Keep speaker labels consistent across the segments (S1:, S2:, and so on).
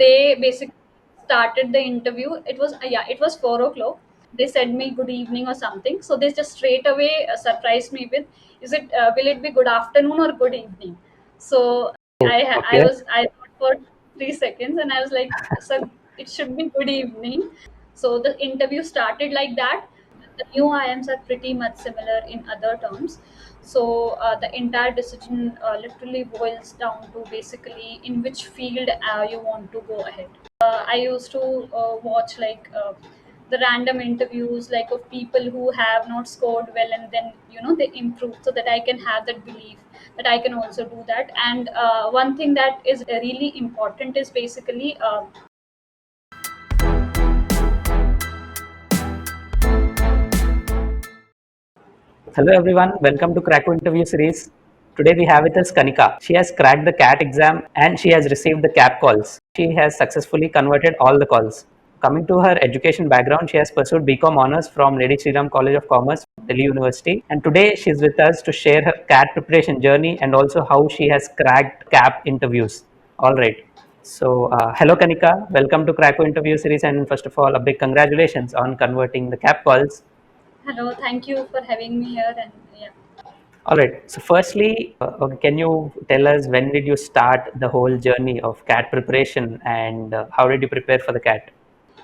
S1: They basically started the interview. It was 4 o'clock. They said me good evening or something. So they just straight away surprised me with, is it will it be good afternoon or good evening? So I
S2: Okay.
S1: was I thought for 3 seconds and I was like, sir, it should be good evening. So the interview started like that. The new IIMs are pretty much similar in other terms. So the entire decision literally boils down to basically in which field you want to go ahead. I used to watch the random interviews like of people who have not scored well and then they improve, so that I can have that belief that I can also do that. And one thing that is really important is basically
S2: Hello everyone, welcome to Crack Interview series. Today we have with us Kanika. She has cracked the CAT exam and she has received the CAP calls. She has successfully converted all the calls. Coming to her education background, she has pursued BCom honors from Lady Shri Ram College of Commerce, Delhi University, and today she is with us to share her CAT preparation journey and also how she has cracked CAP interviews. All right. So, hello Kanika, welcome to Crack Interview series, and first of all, a big congratulations on converting the CAP calls.
S1: hello, thank you for having me here. And yeah.
S2: All right. So, firstly, okay, can you tell us when did you start the whole journey of CAT preparation and how did you prepare for the CAT?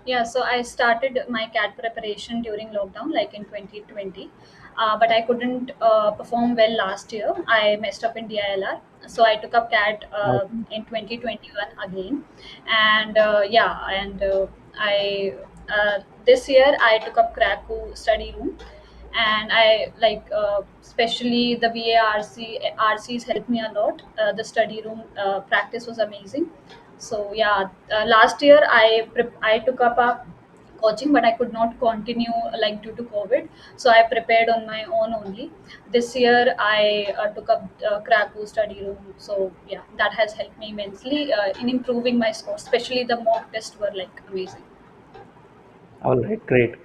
S1: Yeah, so I started my CAT preparation during lockdown, like in 2020, but I couldn't perform well last year. I messed up in DILR, so I took up CAT in 2021 again, and I this year I took up Krakow study room, and I especially the VARC RCs helped me a lot. The study room practice was amazing. So yeah, last year I took up a coaching, but I could not continue like due to COVID. So I prepared on my own only. This year I took up Krakow study room. So yeah, that has helped me immensely in improving my score. Especially the mock tests were like amazing.
S2: All right, great.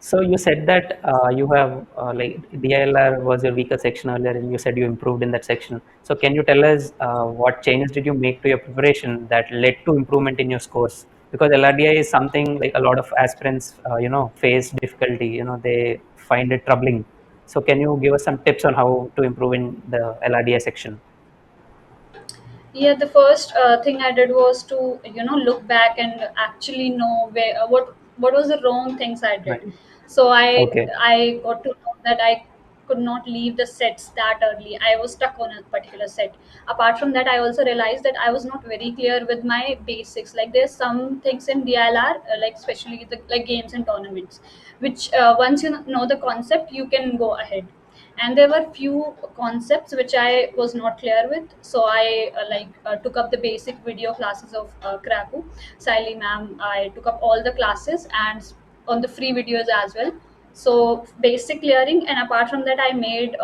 S2: So, you said that you have like DILR was your weaker section earlier, and you said you improved in that section. So, can you tell us what changes did you make to your preparation that led to improvement in your scores? Because LRDI is something like a lot of aspirants, face difficulty. They find it troubling. So, can you give us some tips on how to improve in the LRDI section?
S1: Yeah, the first thing I did was to look back and actually know where what was the wrong things I did.
S2: Right.
S1: So I
S2: Okay.
S1: I got to know that I could not leave the sets that early. I was stuck on a particular set. Apart from that, I also realized that I was not very clear with my basics. Like there's some things in DLR, like especially the like games and tournaments, which once you know the concept, you can go ahead. And there were few concepts which I was not clear with, so I took up the basic video classes of Krakow Siley ma'am. I took up all the classes and on the free videos as well. So basic clearing, and apart from that I made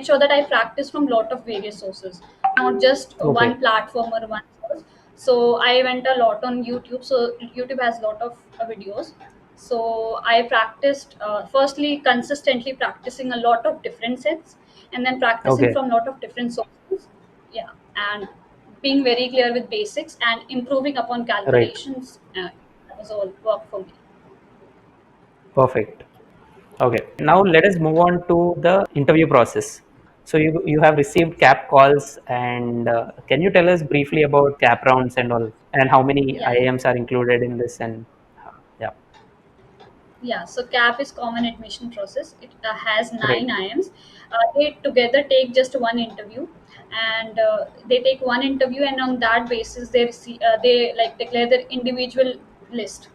S1: sure that I practice from lot of various sources, not just one
S2: Okay.
S1: platform or one source. So I went a lot on YouTube. So YouTube has a lot of videos. So I practiced firstly consistently practicing a lot of different sets, and then practicing
S2: Okay.
S1: from lot of different sources. Yeah, and being very clear with basics and improving upon
S2: Right.
S1: calculations. That was all work for me.
S2: Perfect. Okay, now let us move on to the interview process. So you have received CAP calls, and can you tell us briefly about CAP rounds and all, and how many
S1: Yeah, yeah.
S2: IIMs are included in this? And yeah,
S1: Yeah, so CAP is common admission process. It has
S2: great.
S1: nine IIMs. They together take just one interview, and they take one interview, and on that basis, they like declare their individual list.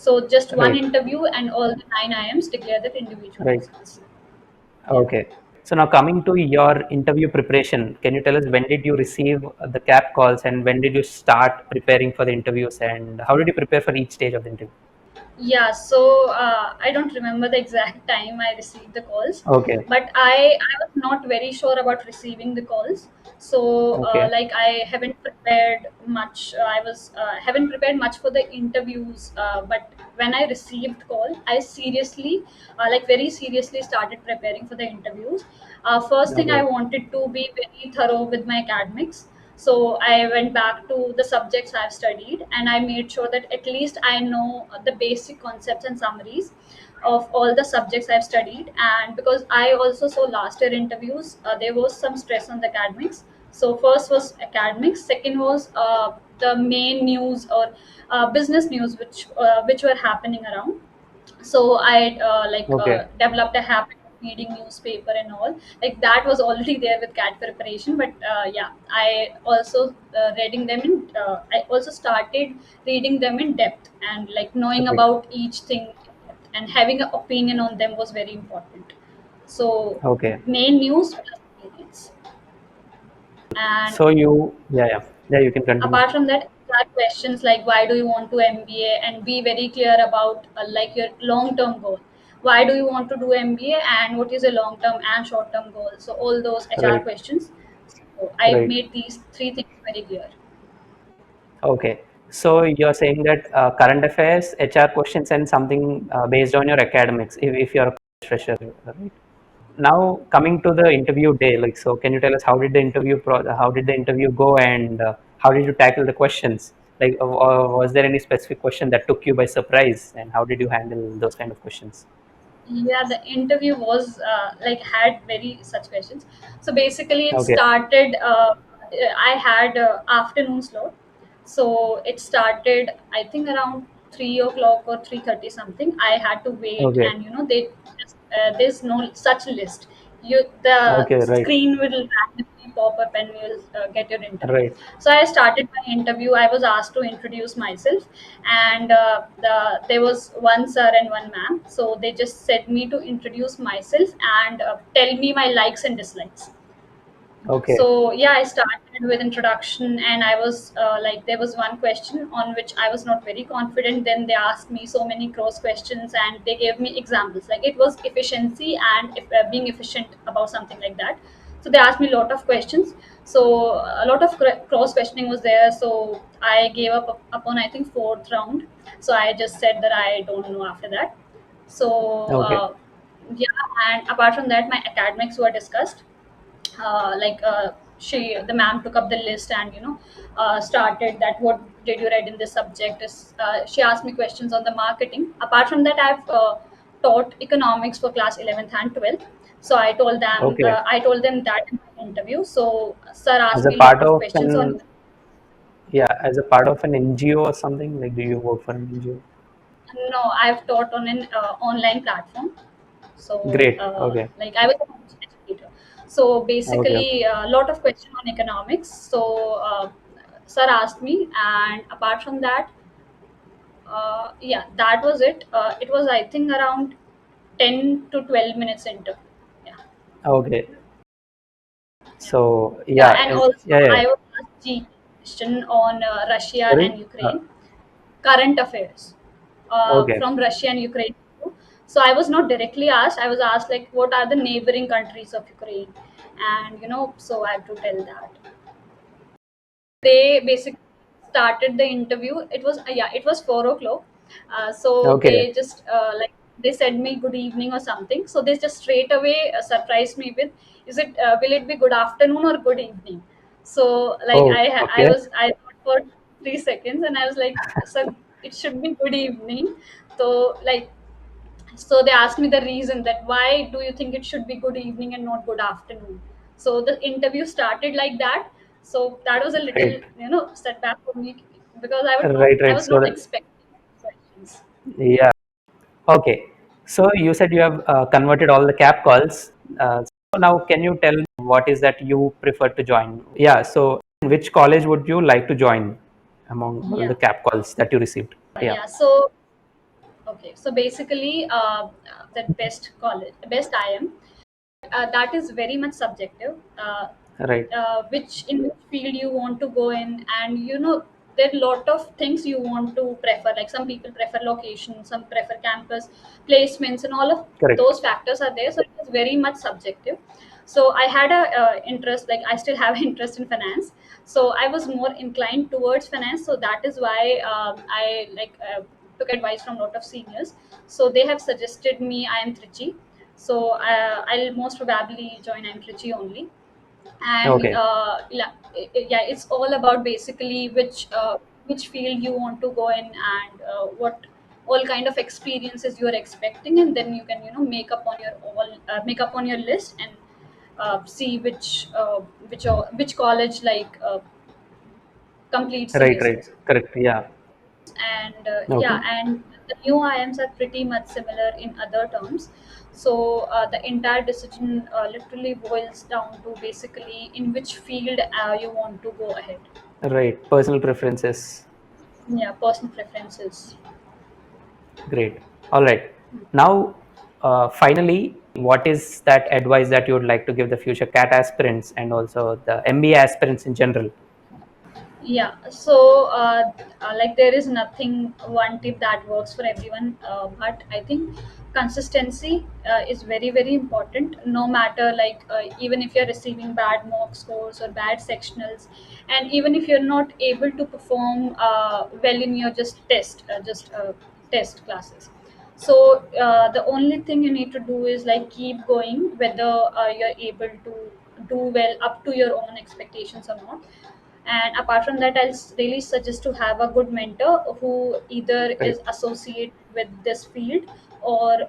S1: So just one
S2: Right,
S1: interview, and all the nine IIMs declare their individual
S2: right.
S1: results. Yeah.
S2: Okay. So now coming to your interview preparation, can you tell us when did you receive the CAP calls and when did you start preparing for the interviews and how did you prepare for each stage of the interview?
S1: Yeah, so I don't remember the exact time I received the calls,
S2: Okay,
S1: but I was not very sure about receiving the calls. So
S2: okay,
S1: I haven't prepared much. I was haven't prepared much for the interviews. But when I received call, I seriously, very seriously started preparing for the interviews. First thing I
S2: okay,
S1: wanted to be very thorough with my academics. So I went back to the subjects I've studied, and I made sure that at least I know the basic concepts and summaries of all the subjects I've studied. And because I also saw last year interviews, there was some stress on the academics. So first was academics, second was the main news or business news which were happening around. So I
S2: Okay.
S1: developed a habit of reading newspaper and all. Like that was already there with CAT preparation, but yeah, I also reading them in I also started reading them in depth, and like knowing
S2: Right.
S1: about each thing in depth and having an opinion on them was very important. So
S2: Okay.
S1: main news plus opinions. And
S2: So yeah, you can continue.
S1: apart from that, there are questions like why do you want to MBA, and be very clear about like your long term goal. Why do you want to do MBA, and what is a long term and short term goal? So all those HR
S2: Right.
S1: questions. So I
S2: Right.
S1: made these three things very clear.
S2: Okay. So you're saying that current affairs, HR questions, and something based on your academics, if you're a fresher, right? Now coming to the interview day, like, so can you tell us how did the how did the interview go, and how did you tackle the questions? Like, was there any specific question that took you by surprise, and how did you handle those kind of questions?
S1: Yeah, the interview was like had very such questions. So basically it
S2: Okay.
S1: started I had afternoon slot. So it started I think around 3 o'clock or 3:30 something. I had to wait,
S2: Okay.
S1: and they just, there's no such list. The
S2: Okay. Right.
S1: screen will randomly pop up and you'll get your interview.
S2: Right.
S1: So I started my interview. I was asked to introduce myself, and there was one sir and one ma'am. So they just said me to introduce myself and tell me my likes and dislikes.
S2: Okay.
S1: So yeah, I started with introduction, and I was like, there was one question on which I was not very confident. Then they asked me so many cross questions, and they gave me examples. Like it was efficiency and if being efficient about something like that. So they asked me a lot of questions. So a lot of cross questioning was there. So I gave up upon I think fourth round. So I just said that I don't know after that. So
S2: Okay.
S1: yeah, and apart from that, my academics were discussed. She the ma'am took up the list, and started that what did you read in this subject is she asked me questions on the marketing. Apart from that, I've taught economics for class 11th and 12th. So
S2: Okay.
S1: I told them that in my interview. So sir
S2: As
S1: asked
S2: a
S1: me a
S2: part
S1: lot of
S2: of
S1: questions on.
S2: an Yeah, as a part of an NGO or something, like, do you work for an NGO?
S1: No, I've taught on an online platform. So
S2: Great. Okay.
S1: like I was a college educator. So
S2: Okay. Okay.
S1: basically a lot of question on economics. So sir asked me, and apart from that, yeah, that was it. It was I think around 10 to 12 minutes interview. Yeah.
S2: Okay.
S1: Yeah.
S2: So
S1: Yeah,
S2: yeah,
S1: and also
S2: yeah, yeah.
S1: I was asked G question on Russia
S2: Sorry.
S1: and Ukraine current affairs
S2: Okay.
S1: from Russia and Ukraine. So I was not directly asked. I was asked like, what are the neighboring countries of Ukraine, and so I have to tell that. They basically started the interview. It was yeah, it was 4 o'clock. So
S2: Okay.
S1: they just like they said me good evening or something. So they just straight away surprised me with, is it will it be good afternoon or good evening? So like
S2: Oh,
S1: I
S2: okay.
S1: was I thought for 3 seconds, and I was like, so it should be good evening. So like so they asked me the reason that why do you think it should be good evening and not good afternoon. So the interview started like that. So that was a little
S2: Right.
S1: setback for me, because
S2: Right.
S1: I
S2: Right.
S1: was not
S2: So
S1: expecting questions.
S2: yeah. Okay. So you said you have converted all the CAP calls. So now, can you tell me what is that you prefer to join? Yeah. So which college would you like to join among all the
S1: Yeah,
S2: CAP calls that you received? Yeah.
S1: yeah. So okay, so basically the best college, best IIM, that is very much subjective.
S2: Right.
S1: Which in which field you want to go in, and there are a lot of things you want to prefer. Like some people prefer location, some prefer campus placements, and all of
S2: Correct.
S1: those factors are there. So it is very much subjective. So I had a interest, like I still have interest in finance. So I was more inclined towards finance. So that is why I took advice from a lot of seniors. So they have suggested me I am Trichy. So I'll most probably join I'm Trichy only. And
S2: Okay.
S1: yeah, yeah, it's all about basically which field you want to go in, and what all kind of experiences you are expecting, and then you can make up on your list, and see which college completes the
S2: Right,
S1: list.
S2: right. Correct. Yeah.
S1: And yeah,
S2: Okay.
S1: and the new IIMs are pretty much similar in other terms. So the entire decision literally boils down to basically in which field you want to go ahead.
S2: Right. Personal preferences.
S1: Yeah, personal preferences.
S2: Great. All right. Now, finally, what is that advice that you would like to give the future CAT aspirants and also the MBA aspirants in general?
S1: Yeah, so like there is nothing one tip that works for everyone, but I think consistency is very very important, no matter even if you're receiving bad mock scores or bad sectionals, and even if you're not able to perform well in your just test classes. So the only thing you need to do is like keep going, whether you're able to do well up to your own expectations or not. And apart from that, really suggest to have a good mentor who either is
S2: Correct.
S1: associated with this field, or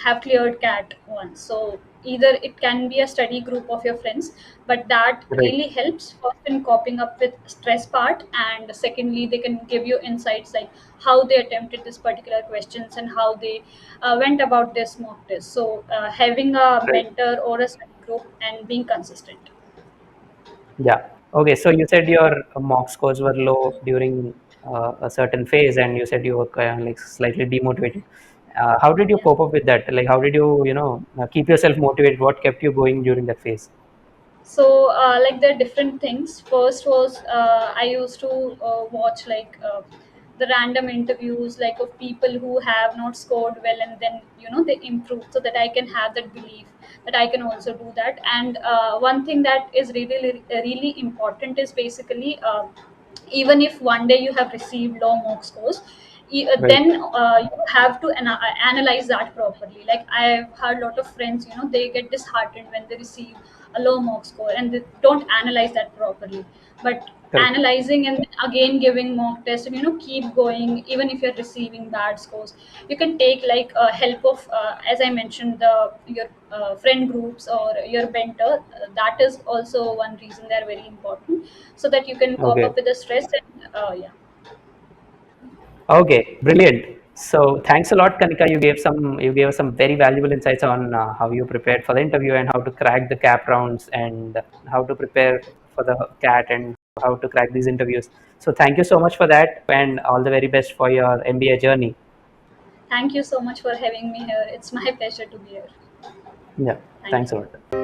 S1: have cleared CAT once. So either it can be a study group of your friends, but that
S2: Right.
S1: really helps first in coping up with stress part, and secondly they can give you insights like how they attempted this particular questions and how they went about this mock test. So having a
S2: Right.
S1: mentor or a study group and being consistent.
S2: Yeah. Okay. So you said your mock scores were low during a certain phase, and you said you were kind of like slightly demotivated. How did you
S1: Yeah.
S2: cope up with that? Like, how did you, keep yourself motivated? What kept you going during that phase?
S1: So like there are different things. First was I used to watch the random interviews like of people who have not scored well, and then they improve, so that I can have that belief that I can also do that. And one thing that is really really important is basically even if one day you have received low mock scores,
S2: Right.
S1: then you have to analyze that properly. Like I've heard a lot of friends, they get disheartened when they receive a low mock score and they don't analyze that properly. But
S2: Correct.
S1: analyzing and again giving mock tests, and keep going even if you're receiving bad scores. You can take help of, as I mentioned, the your friend groups or your mentor. That is also one reason they're very important, so that you can cope
S2: Okay.
S1: up with the stress. And yeah.
S2: Okay, brilliant. So thanks a lot, Kanika. You gave us some very valuable insights on how you prepared for the interview and how to crack the CAP rounds and how to prepare for the CAT and how to crack these interviews. So thank you so much for that and all the very best for your MBA journey.
S1: Thank you so much for having me here. It's my pleasure to be here.
S2: Yeah,
S1: Thank
S2: thanks a
S1: you.
S2: lot.